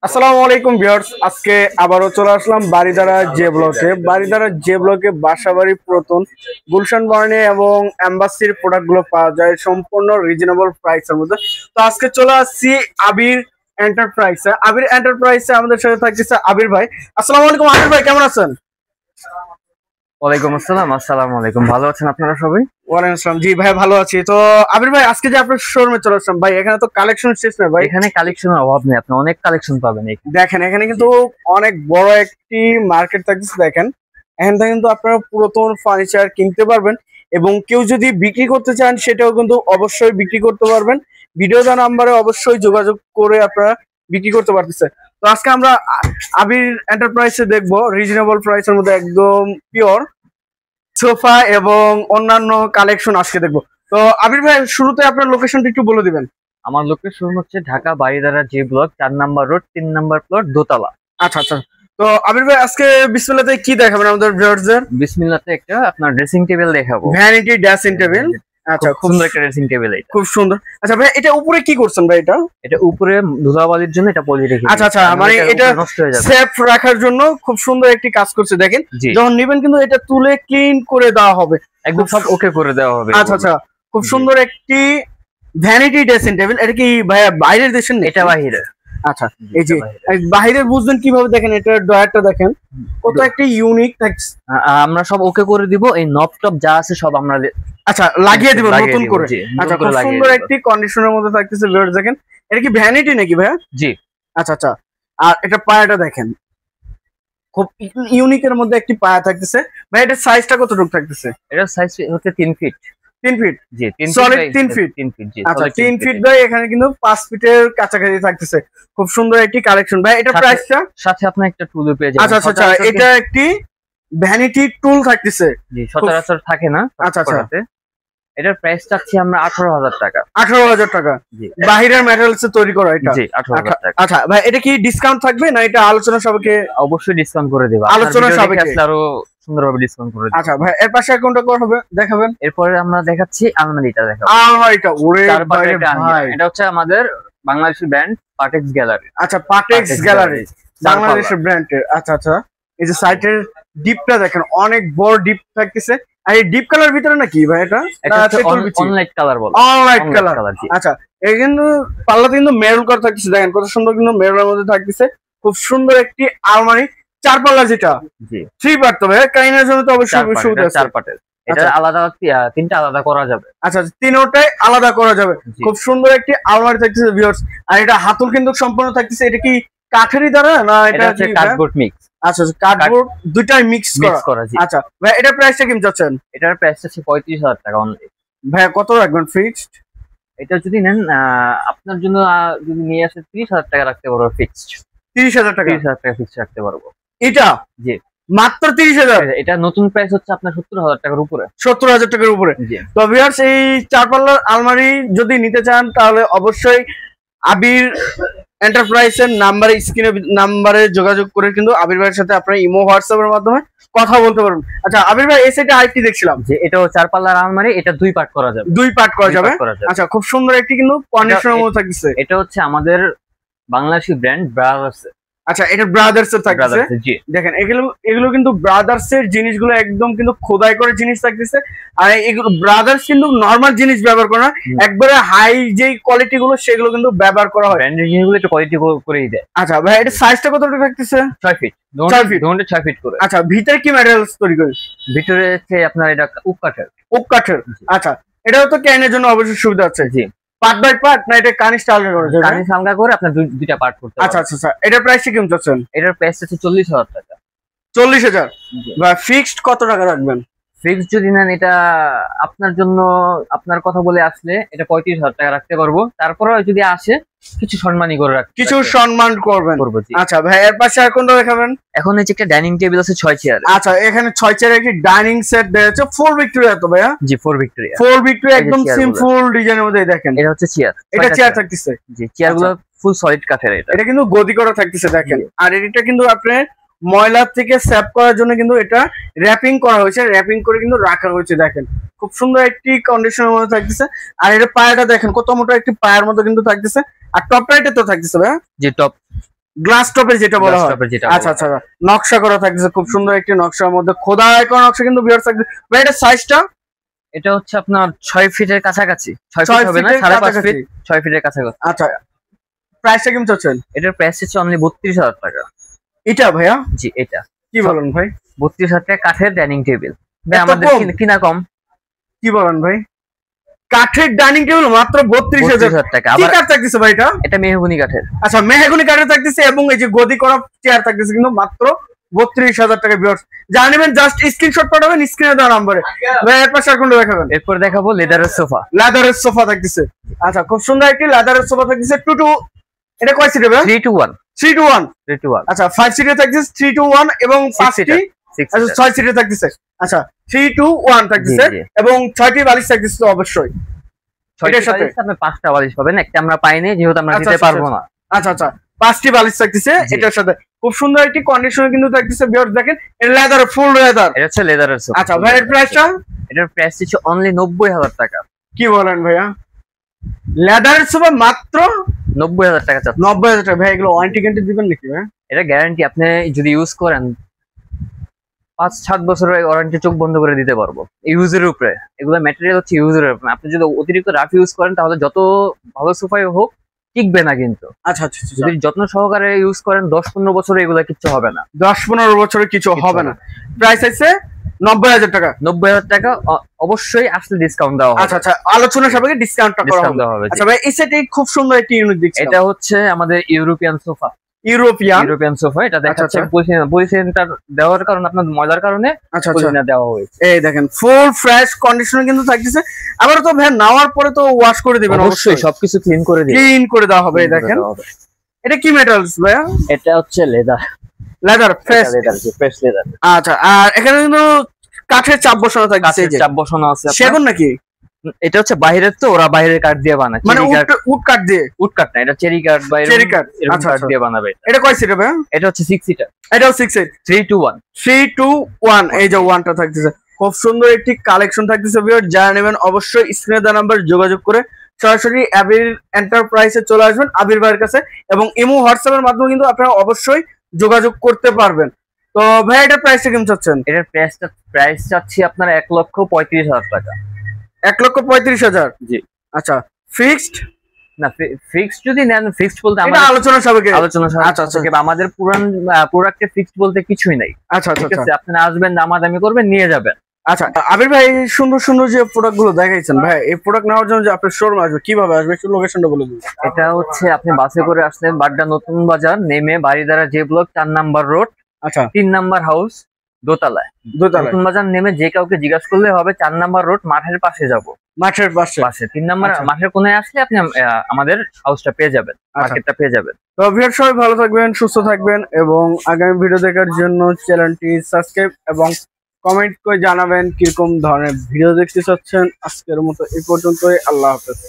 আসসালামু আলাইকুম ভিউয়ার্স, আজকে আবারও চলে আসলাম বারিধারা জে ব্লকে বাসাবাড়ি পুরাতন গুলশান বার্নি এবং এম্বাসির প্রোডাক্টগুলো পাওয়া যায় সম্পূর্ণ রিজনেবল প্রাইসের মধ্যে। তো আজকে চলে আসছি আবির এন্টারপ্রাইজে আমাদের সাথে থাকতেছে আবির ভাই। আসসালামু আলাইকুম আবির ভাই, কেমন আছেন? ওয়ালাইকুম আসসালাম। আসসালামু আলাইকুম। ভালো আছেন আপনারা সবাই? ওয়ালাইকুম আসসালাম। জি ভাই, ভালো আছি। তো আবির ভাই, আজকে যে আপনার শোরুমে চলে আসলাম ভাই, এখানে তো কালেকশন শেষ না ভাই। এখানে কালেকশনের অভাব নেই, আপনি অনেক কালেকশন পাবেন এখানে। দেখেন, এখানে কিন্তু অনেক বড় একটি মার্কেট থাকতেছে। দেখেন, এখান থেকে কিন্তু আপনারা পুরাতন ফার্নিচার কিনতে পারবেন এবং কেউ যদি বিক্রি করতে চান সেটাও কিন্তু অবশ্যই বিক্রি করতে পারবেন। ভিডিও দেওয়া নাম্বারে অবশ্যই যোগাযোগ করে আপনারা বিক্রি করতে পারতেছে। তো আজকে আমরা আবির এন্টারপ্রাইজে দেখবো রিজনেবল প্রাইসের মধ্যে একদম পিওর সোফা এবং অন্যান্য কালেকশন আজকে দেখবো। তো আবির ভাই, শুরুতে আপনার লোকেশনটা একটু বলে দিবেন। আমার লোকেশন হচ্ছে Dhaka Baridhara J block 4 number road 3 number plot দোতলা। আচ্ছা আচ্ছা। তো আবির ভাই, আজকে বিসমিল্লাতে কি দেখাবেন আমাদের ভিউয়ারদের? বিসমিল্লাতে একটা আপনার ড্রেসিং টেবিল দেখাবো। Vanity dressing table. আচ্ছা, খুব সুন্দর একটা ড্রেসিং টেবিল এটা। খুব সুন্দর। আচ্ছা ভাই, এটা উপরে কি করছেন ভাই? এটা উপরে ধুলাবালির জন্য এটা পলি রেখে। আচ্ছা আচ্ছা, মানে এটা নষ্ট হয়ে যাবে, সেফ রাখার জন্য খুব সুন্দর একটি কাজ করছে। দেখেন, যখন নেবেন কিন্তু এটা তুলে ক্লিন করে দেওয়া হবে, একদম সব ওকে করে দেওয়া হবে। আচ্ছা আচ্ছা, খুব সুন্দর একটি ভ্যানিটি ড্রেসিং টেবিল। এটা কি ভাই বাইরের দেশের? এটা বাইরে। আচ্ছা, এই যে বাহিরের বুঝবেন কিভাবে, দেখেন এটার ডয়ারটা দেখেন কত একটা ইউনিক থাকছে। আমরা সব ওকে করে দিব, এই নব টপ যা আছে সব আমরা আচ্ছা লাগিয়ে দিব নতুন করে। আচ্ছা, খুব সুন্দর একটি কন্ডিশনের মধ্যে থাকতেছে। ভিউয়ার্স দেখেন, এটা কি ভ্যানিটি নাকি ভাইয়া? জি। আচ্ছা আচ্ছা। আর এটা পায়াটা দেখেন, খুব ইউনিকের মধ্যে একটি পায়া থাকতেছে। ভাই এটার সাইজটা কতটুকু থাকতেছে? এটার সাইজ হচ্ছে 3 ফিট। 3 ফিট? জি, 3 সলিড 3 ফিট। 3 ফিট জি। আচ্ছা, 3 ফিট ভাই, এখানে কিন্তু 5 ফিটের কাছাকাছি থাকতেছে। খুব সুন্দর একটি কালেকশন ভাই। এটা প্রাইসটা সাথে আপনি একটা টুলও পেয়ে যাবেন। আচ্ছা আচ্ছা, এটা একটি ভ্যানিটি টুল থাকতেছে। জি, সচরাচর থাকে না। আচ্ছা আচ্ছা, এটার প্রাইস চাচ্ছি আমরা 18,000 টাকা। 18,000 টাকা? জি। বাহিরের ম্যাটেরিয়ালস এ তৈরি করা এটা? জি, 18,000 টাকা। আচ্ছা ভাই, এটা কি ডিসকাউন্ট থাকবে না এটা আলোচনা সাপেক্ষে? অবশ্যই ডিসকাউন্ট করে দেব। আলোচনা সাপেক্ষে আরো সুন্দরভাবে ডিসকাউন্ট করে দেব। আচ্ছা ভাই, এর পাশে কোনটা হবে দেখাবেন? এরপরে আমরা দেখাচ্ছি আলমারিটা দেখাবো। আলমারিটা ওরে ভাই, এটা হচ্ছে আমাদের বাংলাদেশি ব্র্যান্ড পাটেক্স গ্যালারি। আচ্ছা, পাটেক্স গ্যালারি বাংলাদেশের ব্র্যান্ডের। আচ্ছা আচ্ছা, এই যে সাইটের ডিপটা দেখেন, অনেক বড় ডিপ থাকতেছে। আর এই ডিপ কালার ভিতরে নাকি ভাই এটা? অনলাইট কালার বলে। অনলাইট কালার। আচ্ছা, এই কিন্তু পাল্লাতে কিন্তু মেরুন করা থাকতেছে। দেখেন কত সুন্দর, কিন্তু মেরুনের মধ্যে থাকতেছে। খুব সুন্দর একটি আলমারি, 4 পাল্লা, যেটা 3 পার্ট। তবে কাইনার জন্য তো অবশ্যই সুবিধা আছে। 4 পার্টের। এটা আলাদা 3টা আলাদা করা যাবে। আচ্ছা, তিনটাই আলাদা করা যাবে। খুব সুন্দর একটি আলমারি থাকতেছে ভিউয়ার্স। আর এটা হাতল কিন্তু সম্পূর্ণ থাকতেছে। এটা কি কাঠেরই দ্বারা না এটা হচ্ছে কার্ডবোর্ড মিক্স? আচ্ছা, কার্ডবোর্ড দুইটাই মিক্স করা। আচ্ছা ভাই, এটার প্রাইসটা কেমন চাচ্ছেন? এটার প্রাইস আছে 35,000 টাকা অনলি। ভাই কত রাখবেন ফিক্সড? এটা যদি নেন আপনার জন্য যদি নিয়ে আসে 30,000 টাকা রাখতে পারবো ফিক্সড। 30,000 টাকা? 30,000 টাকা ফিক্সড রাখতে পারবো। এটা? জি, মাত্র 30,000? এটা নতুন প্রাইস হচ্ছে আপনার 70,000 টাকার উপরে। 70,000 টাকার উপরে? তো ভিউয়ার্স, এই 4 পাল্লার আলমারি যদি নিতে চান তাহলে অবশ্যই আবির এন্টারপ্রাইজের নাম্বারে যোগাযোগ করে কিন্তু আবির ভাইয়ের সাথে আপনারা ইমো হোয়াটসঅ্যাপের মাধ্যমে কথা বলতে পারবেন। আচ্ছা আবির ভাই, এই সাইডে আরেকটি দেখছিলাম যে এটাও 4 পাল্লার আলমারি। এটা 2 পার্ট করা যাবে। 2 পার্ট করা যাবে? আচ্ছা, খুব সুন্দর একটি কিন্তু কন্ডিশনের মধ্যে থাকছে। এটা হচ্ছে আমাদের বাংলাদেশি ব্র্যান্ড ব্রাদার্স। আচ্ছা, এটা ব্রাদার্স এর থাকছে। দেখেন, এগুলো কিন্তু ব্রাদার্স এর জিনিসগুলো একদম কিন্তু খোদাই করে জিনিস থাকতেছে। আর এগুলো ব্রাদার্স কিন্তু নরমাল জিনিস ব্যবহার করে না, একবারে হাই যেই কোয়ালিটি গুলো সেগুলো কিন্তু ব্যবহার করা হয়। ব্র্যান্ডের জিনিসগুলো একটু কোয়ালিটি করেই দেয়। আচ্ছা ভাই, এটা সাইজটা কতটুকু থাকতেছে? 6 ফিট। 6 ফিট করে। আচ্ছা, ভিতরে কি ম্যাটেরিয়ালস তৈরি করে? ভিতরে হচ্ছে আপনার এটা ওক কাঠের। আচ্ছা, এটাও তো ক্যানের জন্য অবশ্যই সুবিধা আছে। জি। পার্ট বাই পার্ট না এটা কানিশ আলগা করে? কানিশ আলগা করে আপনার দুইটা পার্ট করতে হবে। আচ্ছা আচ্ছা, এটার প্রাইস কি কেমন চাচ্ছেন? এটার প্রাইস হচ্ছে 40,000 টাকা। 40,000? বা ফিক্সড কত টাকা রাখবেন? ফিক্সড যদি নেন, এটা আপনার জন্য আপনার কথা বলে আসলে এটা 35,000 টাকা রাখতে পারবো। তারপরে যদি আসে কিছু সম্মানই করে রাখতে, কিছু সম্মান করবেন। আচ্ছা ভাই, এর পাশে আর কোনটা দেখাবেন? এখন এই যে একটা ডাইনিং টেবিল আছে 6 চেয়ার। আচ্ছা, এখানে 6 চেয়ারের একটি ডাইনিং সেট দেওয়া আছে। 4 ভিক্টোরিয়া তো ভাইয়া? জি, 4 ভিক্টোরিয়া। 4 ভিক্টোরিয়া একদম সিম্পল ডিজাইনের মধ্যে। দেখেন, এটা হচ্ছে চেয়ার। এটা চেয়ার থাকতেছে। জি, চেয়ারগুলো ফুল সলিড কাঠের। এটা কিন্তু গদি করা থাকতেছে দেখেন। আর এটা কিন্তু আপনার ময়লা থেকে সেভ করার জন্য কিন্তু এটা র‍্যাপিং করা হয়েছে। র‍্যাপিং করে কিন্তু রাখা হয়েছে। দেখেন, খুব সুন্দর একটি কন্ডিশনের মধ্যে থাকতেছে। আর এটা পায়াটা দেখেন কত মোটা একটি পায়ের মতো কিন্তু থাকতেছে। আর টপ রাইটে তো থাকতেছে ভাই? জি, টপ গ্লাস টপের যেটা বলা হয়, টপের যেটা আচ্ছা আচ্ছা, নকশা করা থাকছে খুব সুন্দর একটি নকশার মধ্যে, খোদাই করা নকশা কিন্তু ভিউয়ার্স থাকবে ভাই। এটা সাইজটা এটা হচ্ছে আপনার 6 ফিটের কাছাকাছি, 6 6 ফিট হবে না, ফিটের 5.5 কাছাকাছি। ফিট, 6 ফিটের কাছাকাছি। আচ্ছা, প্রাইসটা কেমন চাচ্ছেন? এটার প্রাইস হচ্ছে অনলি 32,000 টাকা। এটা ভাইয়া জি, এটা কি বলেন ভাই? 32,000 টাকা কাঠের ডাইনিং টেবিল। ভাই এত আমাদের কম? কিনা কম। কি বলেন ভাই? কাঠের ডাইনিং টেবিল মাত্র 32,000 টাকা। কি আবার কাঠ থাকতেছে ভাই এটা? এটা মেহগনি কাঠের। আচ্ছা, মেহগনি কাঠের থাকতেছে এবং এই যে গদি করা চেয়ার থাকতেছে কিন্তু মাত্র 32,000 টাকা ভিউয়ার্স। যা নেবেন জাস্ট স্ক্রিনশট পাঠাবেন স্ক্রিনে দেওয়া নম্বরে। ভাই এর পাশে আর কোনটা দেখাবেন? এরপর দেখাবো লেদারের সোফা। লেদারের সোফা থাকতেছে। আচ্ছা, খুব সুন্দর একটি লেদারের সোফা থাকতেছে 2 টু, এটা কয় সিটের ভাই? 3 to 1। 3 টু 1। 3 to 1। আচ্ছা, 5 সিটের থাকতেছে 3 টু 1 এবং 5টি 6 আচ্ছা 6 সিটের থাকতেছে। আচ্ছা, 3 টু 1 থাকতেছে এবং 6টি বালিশ থাকতেছে তো অবশ্যই। এটার সাথে আপনি 5টা বালিশ পাবেন, একটা আমরা পাইনি যেহেতু আমরা আচ্ছা, দিতে আচ্ছা, পারবো না। আচ্ছা আচ্ছা, 5টি বালিশ থাকতেছে জি। এটার সাথে। খুব সুন্দর একটি কন্ডিশনে কিন্তু থাকতেছে ভিউয়ার্স, দেখেন এটা লেদার, ফুল লেদার। এটা হচ্ছে লেদারের সোফা। আচ্ছা ভাই, এর প্রাইসটা? এটার প্রাইস হচ্ছে অনলি 90,000 টাকা। কি বলেন ভাইয়া? লেদারের সোফা মাত্র 90,000 টাকা চাচ্ছি। 90,000 টাকা। ভাই এগুলো ওয়ারেন্টি গ্যারান্টি দিবেন নাকি ভাই? এটা গ্যারান্টি, আপনি যদি ইউজ করেন 5-7 বছরের ওয়ারেন্টি চোখ বন্ধ করে দিতে পারবো ইউজের উপরে। এগুলো ম্যাটেরিয়াল হচ্ছে ইউজের উপরে। আপনি যদি অতিরিক্ত রাফ ইউজ করেন তাহলে যত ভালো সোফাই হোক টিকবে না কিন্তু। আচ্ছা আচ্ছা, যদি যত্ন সহকারে ইউজ করেন 10-15 বছরে এগুলো কিচ্ছু হবে না। 10-15 বছরে কিছু হবে না। প্রাইস আছে 90,000 টাকা। 90,000 টাকা অবশ্যই আসলে ডিসকাউন্ট দেওয়া হবে। আচ্ছা আচ্ছা, আলোচনা সাপেক্ষে ডিসকাউন্টটা করা ডিসকাউন্ট হবে। দেওয়া হবে। আচ্ছা ভাই, এই সেটে খুব সুন্দর একটি ইউনিট দিচ্ছে। এটা হচ্ছে আমাদের ইউরোপিয়ান সোফা। European sofa. এটা দেখাচ্ছে আচ্ছা। পজিশনটার দেওয়ার কারণে আপনার মজার কারণে আচ্ছা আচ্ছা, পজিশনটা দেওয়া হয়েছে। এই দেখেন ফুল ফ্রেশ কন্ডিশনে কিন্তু থাকতেছে। আবার তো ভাই নেওয়ার পরে তো ওয়াশ করে দিবেন অবশ্যই, সবকিছু ক্লিন করে দিবেন। ক্লিন করে দেওয়া হবে। এই দেখেন এটা কি মেটালস ভাইয়া? এটা হচ্ছে leather. Leather, fresh fresh leather. আচ্ছা, আর এখানে কিন্তু কাঠের চাপ বসানো থাকছে। এই যে চাপ বসানো আছে আপনার। সেগুন নাকি? এটা হচ্ছে বাইরের, তো ওরা বাইরের কাঠ দিয়ে বানায়, মানে উড কাঠ দিয়ে? উড কাঠ না, এটা চেরি কাঠ বা চেরি কাঠ। এরকম আচ্ছা কাঠ আচ্ছা, দিয়ে বানাবে। এটা কয় সিটার ভাইয়া? এটা হচ্ছে 6 সিটার। এটাও 6 সিট। 3 to 1। 3 টু 1, এই যে 1টা থাকতেছে। খুব সুন্দর একটি কালেকশন থাকতেছে ভিউয়ার। যারা নেবেন অবশ্যই স্ক্রিনে দেওয়া নাম্বার যোগাযোগ করে সরাসরি আবির এন্টারপ্রাইজে চলে আসবেন আবির ভাইয়ের কাছে, এবং ইমো হোয়াটসঅ্যাপের মাধ্যমে কিন্তু আপনারা অবশ্যই যোগাযোগ করতে পারবেন। তো ভাই এটা প্রাইসটা কেমন চাচ্ছেন? এটার প্রাইস চাচ্ছি আপনার 1,35,000 টাকা। 1,35,000? জি। আচ্ছা, ফিক্সড না, ফিক্সড যদি নেন, ফিক্সড বলতে এটা আলোচনা সাপেক্ষে। আচ্ছা আচ্ছা, আমাদের পুরান প্রোডাক্টে ফিক্সড বলতে কিছুই নাই। আচ্ছা আচ্ছা, ঠিক আছে, আপনি আসবেন, দামাদামি করবেন, নিয়ে যাবেন। আচ্ছা আবির ভাই, সুন্দর সুন্দর যে প্রোডাক্ট গুলো দেখাইছেন ভাই, এই প্রোডাক্ট নেওয়ার জন্য যে আপনার শোরুম আসবে কিভাবে আসবে একটু লোকেশনটা বলে দিন। এটা হচ্ছে আপনি বাসে করে আসলেন, বাড্ডা নতুন বাজার নেমে বাড়িধারা যে ব্লক 4 নাম্বার রোড, আচ্ছা 3 নাম্বার হাউস, দোতলায়। নতুন বাজার নেমে যে কাউকে জিজ্ঞাসা করলে হবে 4 নাম্বার রোড, মাঠের পাশে যাব। মাঠের পাশে 3 নাম্বার আচ্ছা। মাঠের কোনায় আসলে আপনি আমাদের হাউসটা পেয়ে যাবেন, মার্কেটটা পেয়ে যাবেন। তো ভিউয়ার সবাই ভালো থাকবেন, সুস্থ থাকবেন, এবং আগামী ভিডিও দেখার জন্য চ্যানেলটি সাবস্ক্রাইব এবং কমেন্ট করে জানাবেন কিরকম ধরনের ভিডিও দেখতে চাচ্ছেন। আজকের মতো এই পর্যন্তই, আল্লাহ হাফেজ।